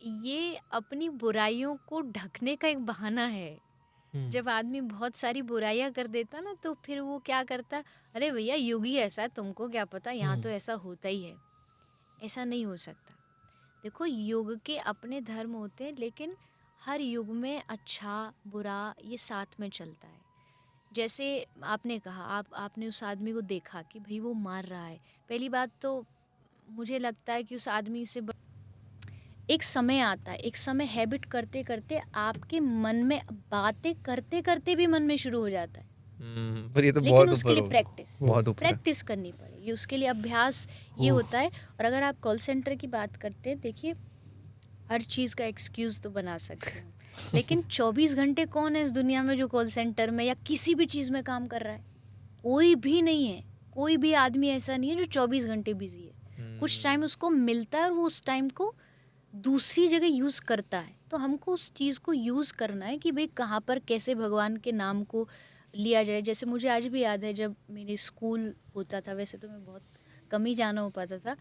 ये अपनी बुराइयों को ढकने का एक बहाना है। हुँ, जब आदमी बहुत सारी बुराइयां कर देता ना तो फिर वो क्या करता, अरे भैया युग ही ऐसा है, तुमको क्या पता, यहाँ तो हुँ, ऐसा होता ही है। ऐसा नहीं हो सकता। देखो, युग के अपने धर्म होते हैं, लेकिन हर युग में अच्छा बुरा ये साथ में चलता है। जैसे आपने कहा, आपने उस आदमी को देखा कि भाई वो मार रहा है। पहली बात तो मुझे लगता है कि उस आदमी से एक समय आता है, एक समय हैबिट करते करते आपके मन में बातें करते करते भी मन में शुरू हो जाता है। पर ये तो लेकिन बहुत उसके ऊपर लिए हो गया, प्रैक्टिस बहुत ऊपर है। प्रैक्टिस करनी पड़ेगी, उसके लिए अभ्यास ये ओह! होता है। और अगर आप कॉल सेंटर की बात करते हैं, देखिए, हर चीज़ का एक्सक्यूज़ तो बना सकते हैं, लेकिन 24 घंटे कौन है इस दुनिया में जो कॉल सेंटर में या किसी भी चीज़ में काम कर रहा है? कोई भी नहीं है। कोई भी आदमी ऐसा नहीं है जो 24 घंटे बिजी है। कुछ टाइम हुँ, उसको मिलता है और वो उस टाइम को दूसरी जगह यूज़ करता है। तो हमको उस चीज़ को यूज़ करना है कि भाई कहाँ पर कैसे भगवान के नाम को लिया जाए। जैसे मुझे आज भी याद है, जब मेरे स्कूल होता था, वैसे तो मैं बहुत कम ही जाना हो पाता था,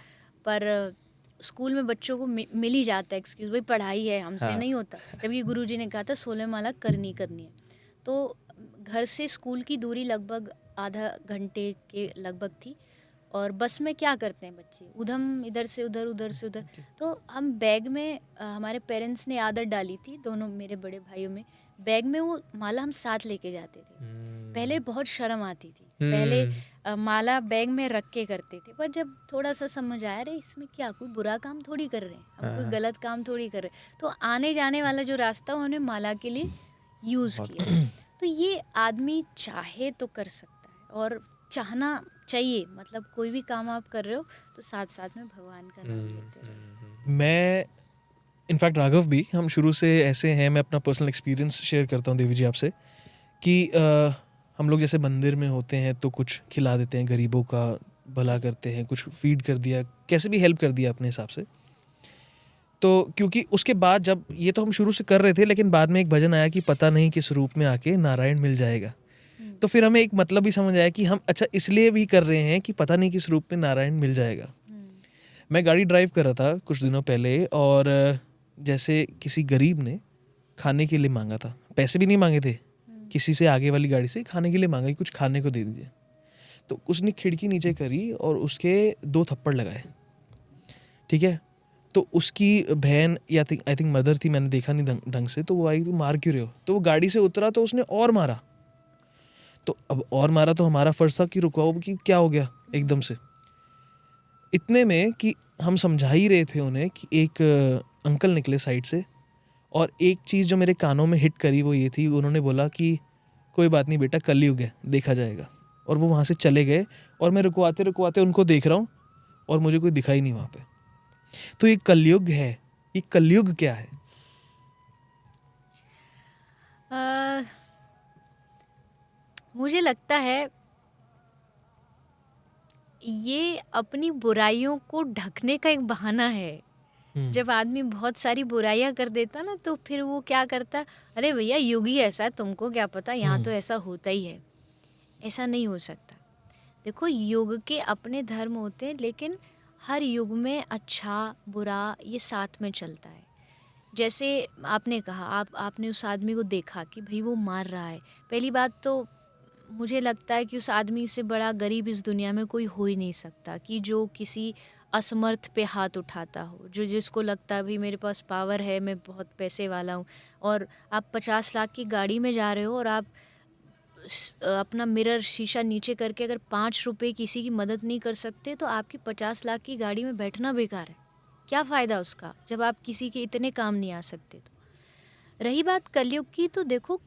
पर स्कूल में बच्चों को मिल ही जाता है एक्सक्यूज़, भाई पढ़ाई है, हमसे हाँ, नहीं होता। जबकि गुरुजी ने कहा था 16 माला करनी करनी है। तो घर से स्कूल की दूरी लगभग आधा घंटे के लगभग थी। और बस में क्या करते हैं बच्चे, उधम इधर से उधर, उधर से उधर। जी, तो हम बैग में हमारे पेरेंट्स ने आदत डाली थी, दोनों मेरे बड़े भाइयों में, बैग में वो माला हम साथ लेके जाते थे। पहले हुँ, बहुत शर्म आती थी। पहले हुँ, माला बैग में रख के करते थे, पर जब थोड़ा सा समझ आया, अरे इसमें क्या, कोई बुरा काम थोड़ी कर रहे हैं हम, कोई हाँ, गलत काम थोड़ी कर रहे हैं, तो आने जाने वाला जो रास्ता उन्होंने माला के लिए यूज़ बहुत किया। तो ये आदमी चाहे तो कर सकता है, और चाहना चाहिए। मतलब कोई भी काम आप कर रहे हो तो साथ साथ में भगवान का नाम लेते रहो। मैं इनफैक्ट राघव भी हम शुरू से ऐसे हैं, मैं अपना पर्सनल एक्सपीरियंस शेयर करता हूँ देवी जी आपसे कि हम लोग जैसे मंदिर में होते हैं तो कुछ खिला देते हैं, गरीबों का भला जी। करते हैं, कुछ फीड कर दिया, कैसे भी हेल्प कर दिया अपने हिसाब से। तो क्योंकि उसके बाद जब ये तो हम शुरू से कर रहे थे, लेकिन बाद में एक भजन आया कि पता नहीं किस रूप में आके नारायण मिल जाएगा। हम्म। तो फिर हमें एक मतलब भी समझ आया कि हम अच्छा इसलिए भी कर रहे हैं कि पता नहीं किस रूप में नारायण मिल जाएगा। हम्म। मैं गाड़ी ड्राइव कर रहा था कुछ दिनों पहले, और जैसे किसी गरीब ने खाने के लिए मांगा था, पैसे भी नहीं मांगे थे, हम्म। किसी से आगे वाली गाड़ी से खाने के लिए मांगा कि कुछ खाने को दे दीजिए। तो उसने खिड़की नीचे करी और उसके 2 थप्पड़ लगाए, ठीक है? तो उसकी बहन या आई थिंक मदर थी, मैंने देखा नहीं ढंग से, तो वो आई, "तुम मार क्यों रहे हो?" तो वो गाड़ी से उतरा तो उसने और मारा। तो अब और मारा तो हमारा फर्ज था कि रुकाओ कि क्या हो गया हम्म। एकदम से। इतने में कि हम समझा ही रहे थे उन्हें कि एक अंकल निकले साइड से, और एक चीज़ जो मेरे कानों में हिट करी वो ये थी, उन्होंने बोला कि कोई बात नहीं बेटा, कलयुग है, देखा जाएगा। और वो वहाँ से चले गए, और मैं रुकवाते रुकवाते उनको देख रहा हूँ, और मुझे कोई दिखा ही नहीं वहाँ पे। तो ये कलयुग है। ये कलयुग क्या है? अ, मुझे लगता है ये अपनी बुराइयों को ढकने का एक बहाना है। हुँ, जब आदमी बहुत सारी बुराइयां कर देता ना तो फिर वो क्या करता, अरे भैया युग ही ऐसा है, तुमको क्या पता, यहाँ तो हुँ, ऐसा होता ही है। ऐसा नहीं हो सकता। देखो, युग के अपने धर्म होते हैं, लेकिन हर युग में अच्छा बुरा ये साथ में चलता है। जैसे आपने कहा, आपने उस आदमी को देखा कि भाई वो मार रहा है। पहली बात तो मुझे लगता है कि उस आदमी से बड़ा गरीब इस दुनिया में कोई हो ही नहीं सकता, कि जो किसी असमर्थ पे हाथ उठाता हो, जो जिसको लगता है भाई मेरे पास पावर है, मैं बहुत पैसे वाला हूँ। और आप 50 लाख की गाड़ी में जा रहे हो, और आप अपना मिरर शीशा नीचे करके अगर 5 रुपए किसी की मदद नहीं कर सकते, तो आपकी 50 लाख की गाड़ी में बैठना बेकार है। क्या फ़ायदा उसका, जब आप किसी के इतने काम नहीं आ सकते। तो रही बात कलयुग की, तो देखो,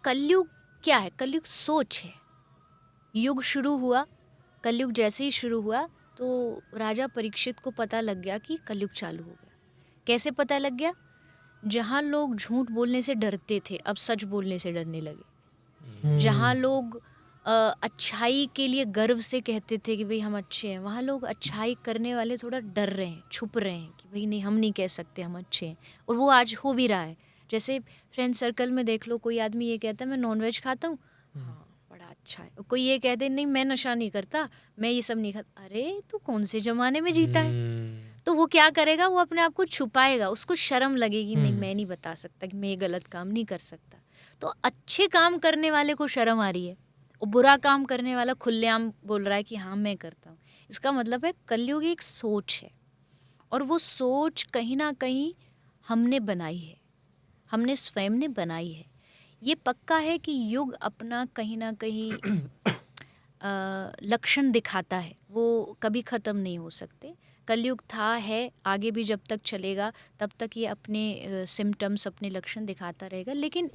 कलयुग क्या है? कलयुग सोच है। युग शुरू हुआ, कलयुग जैसे ही शुरू हुआ, तो राजा परीक्षित को पता लग गया कि कलयुग चालू हो गया। कैसे पता लग गया? जहाँ लोग झूठ बोलने से डरते थे, अब सच बोलने से डरने लगे। जहाँ हुँ, लोग अच्छाई के लिए गर्व से कहते थे कि भाई हम अच्छे हैं, वहाँ लोग अच्छाई करने वाले थोड़ा डर रहे हैं, छुप रहे हैं कि भाई नहीं, हम नहीं कह सकते हम अच्छे हैं। और वो आज हो भी रहा है। जैसे फ्रेंड सर्कल में देख लो, कोई आदमी ये कहता है मैं नॉनवेज खाता हूँ, हुँ, हाँ बड़ा अच्छा है। और कोई ये कहते नहीं, मैं नशा नहीं करता, मैं ये सब नहीं खाता, अरे तू कौन से ज़माने में जीता है? तो वो क्या करेगा, वो अपने आप को छुपाएगा, उसको शर्म लगेगी, नहीं मैं नहीं बता सकता कि मैं ये गलत काम नहीं कर सकता। तो अच्छे काम करने वाले को शर्म आ रही है और बुरा काम करने वाला खुलेआम बोल रहा है कि हाँ मैं करता हूँ। इसका मतलब है कलयुग एक सोच है, और वो सोच कहीं ना कहीं हमने बनाई है, हमने स्वयं ने बनाई है। ये पक्का है कि युग अपना कहीं ना कहीं लक्षण दिखाता है, वो कभी ख़त्म नहीं हो सकते। कलयुग था, है, आगे भी जब तक चलेगा तब तक ये अपने सिम्टम्स, अपने लक्षण दिखाता रहेगा। लेकिन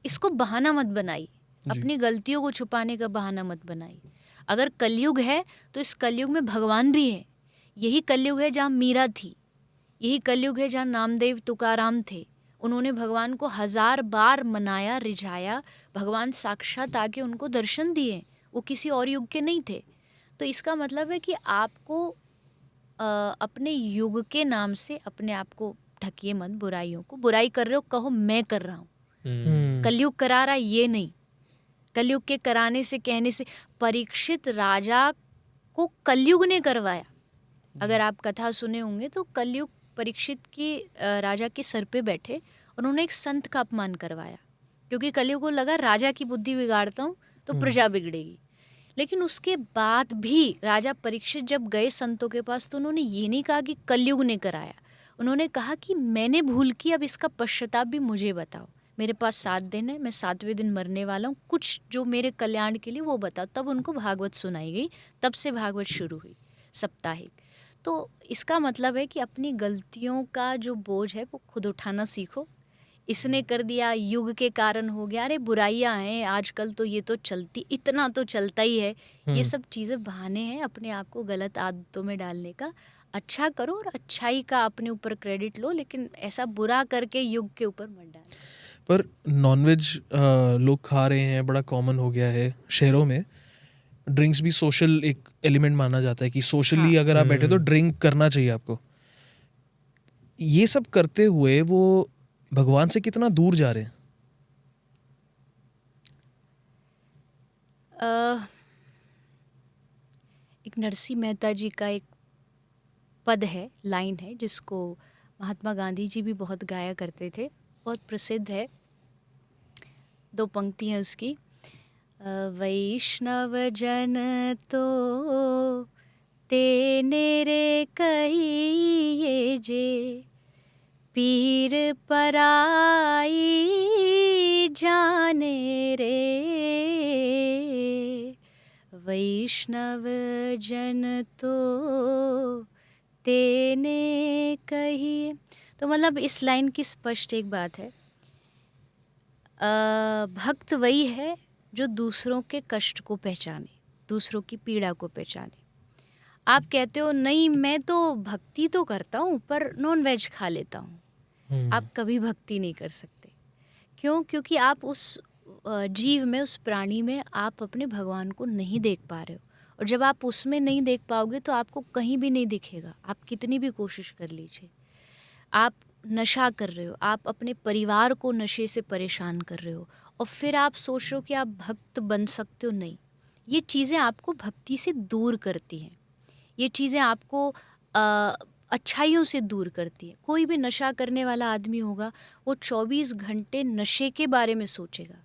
इसको बहाना मत बनाई, अपनी गलतियों को छुपाने का बहाना मत बनाई। अगर कलयुग है तो इस कलयुग में भगवान भी है। यही कलयुग है जहाँ मीरा थी, यही कलयुग है जहाँ नामदेव तुकाराम थे। उन्होंने भगवान को 1000 बार मनाया, रिझाया, भगवान साक्षात आके उनको दर्शन दिए, वो किसी और युग के नहीं थे। तो इसका मतलब है कि आपको अपने युग के नाम से अपने आप को ढकिए मत बुराइयों को। बुराई कर रहे हो, कहो मैं कर रहा हूँ, कलयुग करा रहा, ये नहीं। कलयुग के कराने से, कहने से, परीक्षित राजा को कलयुग ने करवाया। अगर आप कथा सुने होंगे तो कलयुग परीक्षित के राजा के सर पे बैठे और उन्होंने एक संत का अपमान करवाया, क्योंकि कलयुग को लगा राजा की बुद्धि बिगाड़ता हूँ तो प्रजा बिगड़ेगी। लेकिन उसके बाद भी राजा परीक्षित जब गए संतों के पास तो उन्होंने ये नहीं कहा कि कलयुग ने कराया, उन्होंने कहा कि मैंने भूल की, अब इसका पश्चाताप भी मुझे बताओ। मेरे पास 7 दिन है, मैं 7वें दिन मरने वाला हूँ, कुछ जो मेरे कल्याण के लिए वो बताओ। तब उनको भागवत सुनाई गई, तब से भागवत शुरू हुई साप्ताहिक। तो इसका मतलब है कि अपनी गलतियों का जो बोझ है वो खुद उठाना सीखो। इसने कर दिया, युग के कारण हो गया, अरे बुराइयां हैं आजकल तो ये तो चलती, इतना तो चलता ही है, ये सब चीज़ें बहाने हैं अपने आप को गलत आदतों में डालने का। अच्छा करो और अच्छाई का अपने ऊपर क्रेडिट लो, लेकिन ऐसा बुरा करके युग के ऊपर मत डालो। पर नॉनवेज लोग खा रहे हैं, बड़ा कॉमन हो गया है शहरों में। ड्रिंक्स भी सोशल एक एलिमेंट माना जाता है कि सोशली अगर आप बैठे तो ड्रिंक करना चाहिए आपको। ये सब करते हुए वो भगवान से कितना दूर जा रहे हैं? एक नरसिंह मेहता जी का एक पद है, लाइन है, जिसको महात्मा गांधी जी भी बहुत गाया करते थे, बहुत प्रसिद्ध है। 2 पंक्ति हैं उसकी। वैष्णव जन तो तेरे कहिए जे, पीर पराई जाने रे। वैष्णव जन तो तेने कहिए। तो मतलब इस लाइन की स्पष्ट एक बात है, भक्त वही है जो दूसरों के कष्ट को पहचाने, दूसरों की पीड़ा को पहचाने। आप कहते हो नहीं मैं तो भक्ति तो करता हूँ पर नॉन वेज खा लेता हूँ, आप कभी भक्ति नहीं कर सकते। क्यों? क्योंकि आप उस जीव में, उस प्राणी में आप अपने भगवान को नहीं देख पा रहे हो, और जब आप उसमें नहीं देख पाओगे तो आपको कहीं भी नहीं दिखेगा, आप कितनी भी कोशिश कर लीजिए। आप नशा कर रहे हो, आप अपने परिवार को नशे से परेशान कर रहे हो, और फिर आप सोच रहे हो कि आप भक्त बन सकते हो। नहीं, ये चीज़ें आपको भक्ति से दूर करती हैं, ये चीज़ें आपको अच्छाइयों से दूर करती है। कोई भी नशा करने वाला आदमी होगा वो 24 घंटे नशे के बारे में सोचेगा।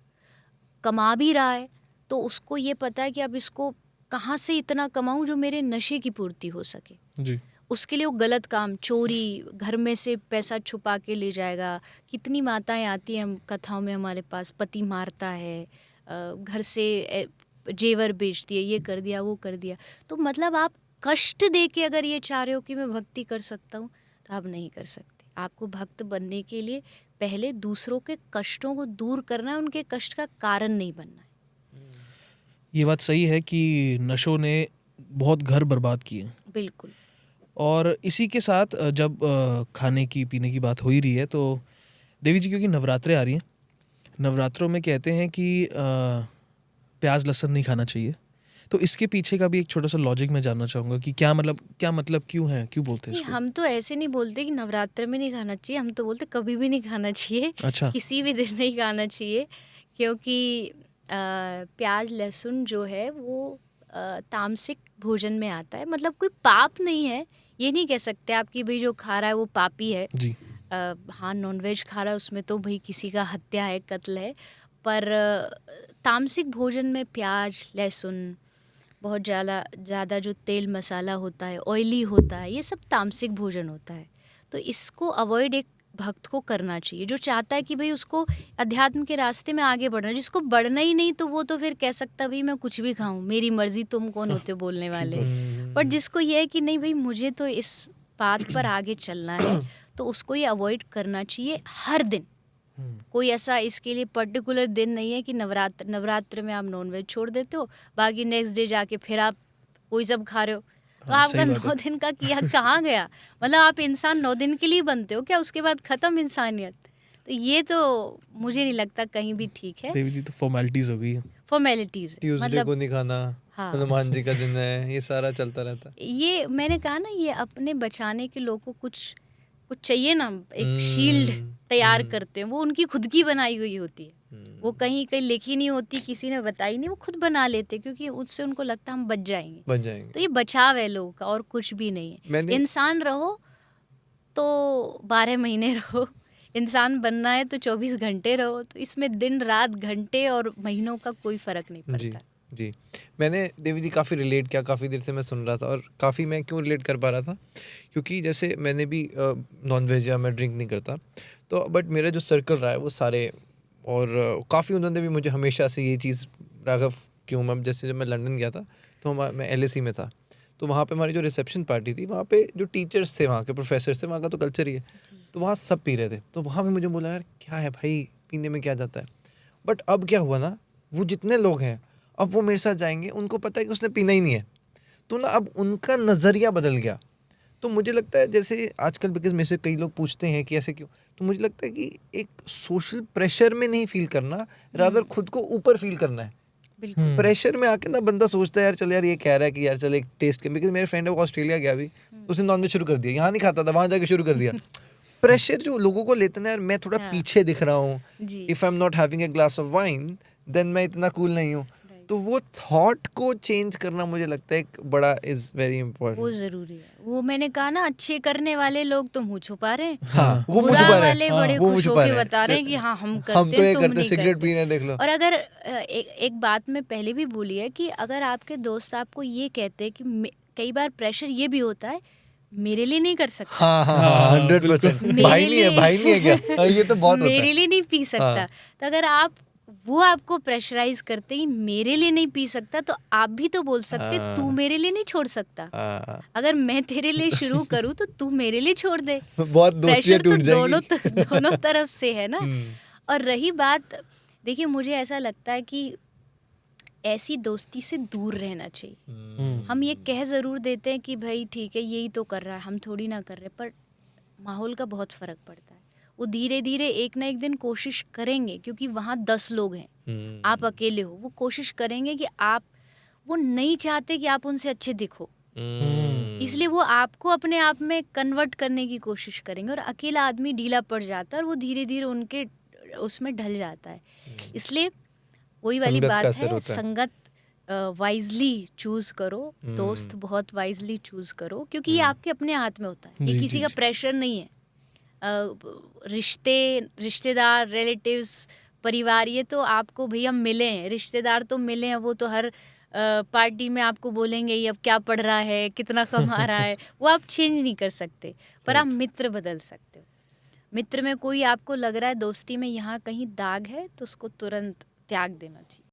कमा भी रहा है तो उसको ये पता है कि अब इसको कहाँ से इतना कमाऊं जो मेरे नशे की पूर्ति हो सके जी। उसके लिए वो गलत काम, चोरी, घर में से पैसा छुपा के ले जाएगा। कितनी माताएं आती हैं कथाओं में हमारे पास, पति मारता है, घर से जेवर बेच दिए, ये कर दिया, वो कर दिया। तो मतलब आप कष्ट दे के अगर ये चाह रहे हो कि मैं भक्ति कर सकता हूँ तो आप नहीं कर सकते। आपको भक्त बनने के लिए पहले दूसरों के कष्टों को दूर करना है, उनके कष्ट का कारण नहीं बनना है। ये बात सही है कि नशों ने बहुत घर बर्बाद किए। बिल्कुल। और इसी के साथ जब खाने की पीने की बात हो ही रही है तो देवी जी, क्योंकि नवरात्रे आ रही हैं, नवरात्रों में कहते हैं कि प्याज लहसुन नहीं खाना चाहिए। तो इसके पीछे का भी एक छोटा सा लॉजिक मैं जानना चाहूँगा कि क्या मतलब क्यों है, क्यों बोलते हैं नहीं, इसको? हम तो ऐसे नहीं बोलते कि नवरात्र में नहीं खाना चाहिए, हम तो बोलते कभी भी नहीं खाना चाहिए। अच्छा। किसी भी दिन नहीं खाना चाहिए, क्योंकि प्याज लहसुन जो है वो तामसिक भोजन में आता है। मतलब कोई पाप नहीं है, ये नहीं कह सकते आप कि भाई जो खा रहा है वो पापी है। जी। हाँ, नॉनवेज खा रहा है उसमें तो भाई किसी का हत्या है, कत्ल है, पर तामसिक भोजन में प्याज, लहसुन, बहुत ज़्यादा जो तेल मसाला होता है, ऑयली होता है, ये सब तामसिक भोजन होता है। तो इसको अवॉइड एक भक्त को करना चाहिए, जो चाहता है कि भाई उसको अध्यात्म के रास्ते में आगे बढ़ना है। जिसको बढ़ना ही नहीं तो वो तो फिर कह सकता भाई मैं कुछ भी खाऊं, मेरी मर्जी, तुम कौन होते हो बोलने वाले। पर जिसको ये है कि नहीं भाई मुझे तो इस पाथ पर आगे चलना है, तो उसको ये अवॉइड करना चाहिए हर दिन। कोई ऐसा इसके लिए पर्टिकुलर दिन नहीं है कि नवरात्र में आप नॉनवेज छोड़ देते हो, बाकी नेक्स्ट डे जाके फिर आप वही सब खा रहे हो, तो हाँ, आपका सही बात 9 है। दिन का किया कहाँ गया? मतलब आप इंसान 9 दिन के लिए बनते हो क्या? उसके बाद खत्म इंसानियत? तो ये तो मुझे नहीं लगता कहीं भी ठीक है। देवी जी तो फॉर्मेलिटीज हो गई। फॉर्मेलिटीज ट्यूसडे मतलब को नहीं खाना, हाँ, हनुमान जी का दिन है, ये सारा चलता रहता है। ये मैंने कहा ना, ये अपने बचाने के लोगों को कुछ चाहिए ना, एक शील्ड तैयार करते हैं, वो उनकी खुद की बनाई हुई होती है, वो कहीं लिखी नहीं होती, किसी ने बताई नहीं, वो खुद बना लेते क्योंकि उससे उनको लगता है हम बच जाएंगे। बन जाएंगे। तो ये बचाव है लोगों का और कुछ भी नहीं है। मैंने इंसान रहो तो 12 महीने रहो, इंसान बनना है तो 24 घंटे रहो, तो इसमें दिन रात घंटे और महीनों का कोई फर्क नहीं जी पड़ता। जी, मैंने देवी जी काफ़ी रिलेट किया, काफ़ी देर से मैं सुन रहा था, और काफ़ी मैं क्यों रिलेट कर पा रहा था, क्योंकि जैसे मैंने भी नॉन वेज या मैं ड्रिंक नहीं करता, तो बट मेरा जो सर्कल रहा है वो सारे, और काफ़ी उन्होंने भी मुझे हमेशा से ये चीज़, राघव क्यों, मैं जैसे जब मैं लंदन गया था तो मैं LSE में था, तो वहाँ पे हमारी जो रिसेप्शन पार्टी थी, वहाँ पे जो टीचर्स थे, वहाँ के प्रोफेसर्स थे, वहाँ का तो कल्चर ही है, तो वहाँ सब पी रहे थे, तो वहाँ भी मुझे बोला यार क्या है भाई, पीने में क्या जाता है। बट अब क्या हुआ ना, वो जितने लोग हैं अब वो मेरे साथ जाएंगे, उनको पता है कि उसने पीना ही नहीं है, तो ना अब उनका नज़रिया बदल गया। तो मुझे लगता है जैसे आजकल, बिकॉज मेरे से कई लोग पूछते हैं कि ऐसे क्यों, तो मुझे लगता है कि एक सोशल प्रेशर में नहीं फील करना, रादर खुद को ऊपर फील करना है। बिल्कुल। प्रेशर में आके ना बंदा सोचता है यार चल यार ये कह रहा है कि यार चल एक टेस्ट के, बिकॉज मेरे फ्रेंड है वो ऑस्ट्रेलिया गया अभी, उसने नॉनवेज शुरू कर दिया, यहाँ नहीं खाता था, वहाँ जाके शुरू कर दिया। प्रेशर जो लोगों को लेते ना यार, मैं थोड़ा हाँ। पीछे दिख रहा हूँ, जी। If I am not having a glass of wine then मैं इतना कूल नहीं हूँ, तो वो थॉट को चेंज करना मुझे लगता है एक बड़ा इज वेरी वो इंपॉर्टेंट। जरूरी है। वो मैंने कहा ना, अच्छे करने वाले लोग तो मुंह छुपा रहे हैं, हाँ, वो मुंह बुरा छुपा रहे वाले हैं, बड़े वो मुंह खुश छुपा होके रहे हैं। बता रहे हैं कि हाँ हम करते हम तो हैं, ये तुम करते, नहीं सिगरेट करते। पी रहे हैं, देख लो। और अगर एक बात मैं पहले भी बोली है कि अगर आपके दोस्त आपको ये कहते हैं कि कई बार प्रेशर ये भी होता है, मेरे लिए नहीं कर सकता, हाँ हाँ हाँ, हाँ, 100%। मेरे भाई नहीं है, लिए भाई नहीं है क्या? हाँ, ये तो बहुत होता मेरे है। लिए नहीं पी सकता, हाँ। तो अगर वो आपको प्रेशराइज करते हैं कि मेरे लिए नहीं पी सकता, तो आप भी तो बोल सकते तू हाँ। मेरे लिए नहीं छोड़ सकता। हाँ, अगर मैं तेरे लिए शुरू करूँ तो तू मेरे लिए छोड़ दे। बहुत दोस्तियां प्रेशर तो टूट जाएंगी। दोनों तरफ से है ना। हम्म, और रही बात, देखिए मुझे ऐसा लगता है कि ऐसी दोस्ती से दूर रहना चाहिए। हम ये कह ज़रूर देते हैं कि भाई ठीक है यही तो कर रहा है, हम थोड़ी ना कर रहे, पर माहौल का बहुत फ़र्क पड़ता है। वो धीरे धीरे एक ना एक दिन कोशिश करेंगे, क्योंकि वहाँ 10 लोग हैं, आप अकेले हो, वो कोशिश करेंगे कि वो नहीं चाहते कि आप उनसे अच्छे दिखो, इसलिए वो आपको अपने आप में कन्वर्ट करने की कोशिश करेंगे, और अकेला आदमी ढीला पड़ जाता है और वो धीरे धीरे उनके उसमें ढल जाता है। इसलिए वही वाली संगत का बात असर है, होता है। संगत वाइजली चूज करो, दोस्त बहुत वाइजली चूज करो, क्योंकि ये आपके अपने हाथ में होता है, ये जी, किसी जी, का जी। प्रेशर नहीं है। रिश्तेदार, रिलेटिव्स, परिवार, ये तो आपको भैया मिले हैं, रिश्तेदार तो मिले हैं, वो तो हर पार्टी में आपको बोलेंगे ये अब क्या पढ़ रहा है, कितना कमा रहा है, वो आप चेंज नहीं कर सकते, पर आप मित्र बदल सकते हो। मित्र में कोई आपको लग रहा है दोस्ती में यहाँ कहीं दाग है, तो उसको तुरंत त्याग देना चाहिए।